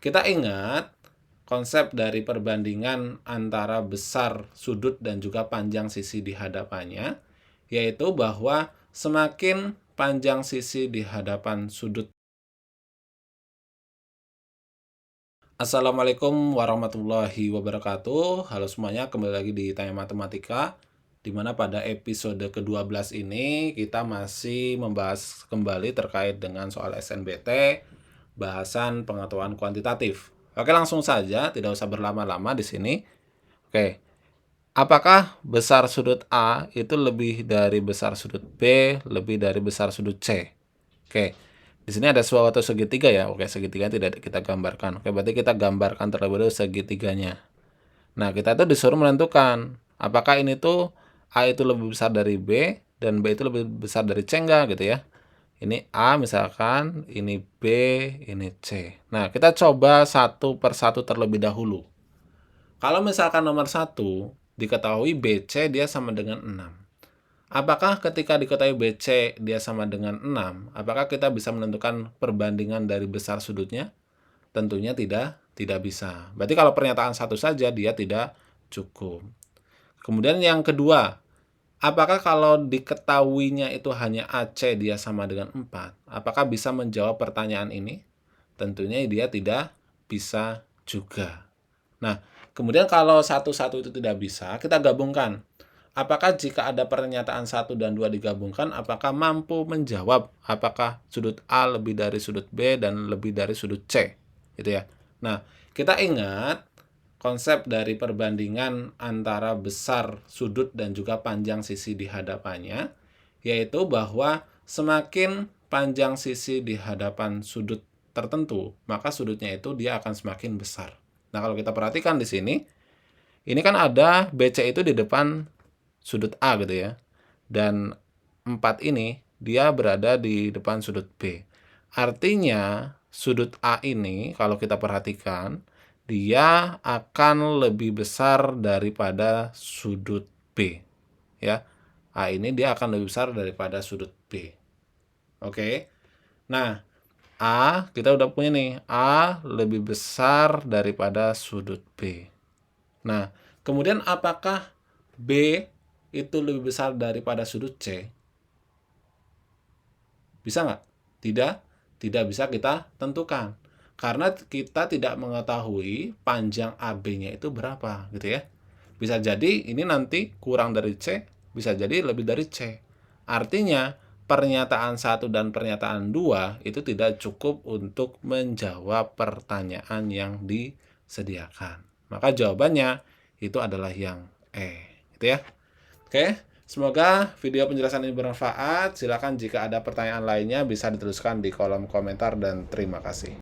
Kita ingat konsep dari perbandingan antara besar sudut dan juga panjang sisi di hadapannya, yaitu bahwa semakin panjang sisi di hadapan sudut. Assalamualaikum warahmatullahi wabarakatuh. Halo semuanya, kembali lagi di Tanya Matematika, di mana pada episode ke-12 ini kita masih membahas kembali terkait dengan soal SNBT, bahasan pengetahuan kuantitatif. Oke, langsung saja, tidak usah berlama-lama di sini. Oke, apakah besar sudut A itu lebih dari besar sudut B, lebih dari besar sudut C? Oke, di sini ada suatu segitiga ya. Oke, segitiga tidak kita gambarkan. Oke, berarti kita gambarkan terlebih dahulu segitiganya. Nah, kita tuh disuruh menentukan apakah ini tuh A itu lebih besar dari B dan B itu lebih besar dari C enggak gitu ya. Ini A misalkan, ini B, ini C. Nah, kita coba satu per satu terlebih dahulu. Kalau misalkan nomor 1 diketahui BC dia sama dengan 6. Apakah ketika diketahui BC dia sama dengan 6, apakah kita bisa menentukan perbandingan dari besar sudutnya? Tentunya tidak bisa. Berarti kalau pernyataan satu saja dia tidak cukup. Kemudian yang kedua, apakah kalau diketahuinya itu hanya AC dia sama dengan 4, apakah bisa menjawab pertanyaan ini? Tentunya dia tidak bisa juga. Nah, kemudian kalau satu-satu itu tidak bisa, kita gabungkan. Apakah jika ada pernyataan 1 dan 2 digabungkan, apakah mampu menjawab apakah sudut A lebih dari sudut B dan lebih dari sudut C? Gitu ya. Nah, kita ingat konsep dari perbandingan antara besar sudut dan juga panjang sisi di hadapannya, yaitu bahwa semakin panjang sisi di hadapan sudut tertentu, maka sudutnya itu dia akan semakin besar. Nah, kalau kita perhatikan di sini, ini kan ada BC itu di depan sudut A gitu ya. Dan 4 ini dia berada di depan sudut B. Artinya, sudut A ini kalau kita perhatikan, dia akan lebih besar daripada sudut B. Ya. A ini dia akan lebih besar daripada sudut B. Oke. Nah, A kita udah punya nih, A lebih besar daripada sudut B. Nah, kemudian apakah B itu lebih besar daripada sudut C? Bisa nggak? Tidak bisa kita tentukan. Karena kita tidak mengetahui panjang AB-nya itu berapa, gitu ya. Bisa jadi ini nanti kurang dari C, bisa jadi lebih dari C. Artinya, pernyataan 1 dan pernyataan 2 itu tidak cukup untuk menjawab pertanyaan yang disediakan. Maka jawabannya itu adalah yang E, gitu ya. Oke, semoga video penjelasan ini bermanfaat. Silakan jika ada pertanyaan lainnya bisa dituliskan di kolom komentar dan terima kasih.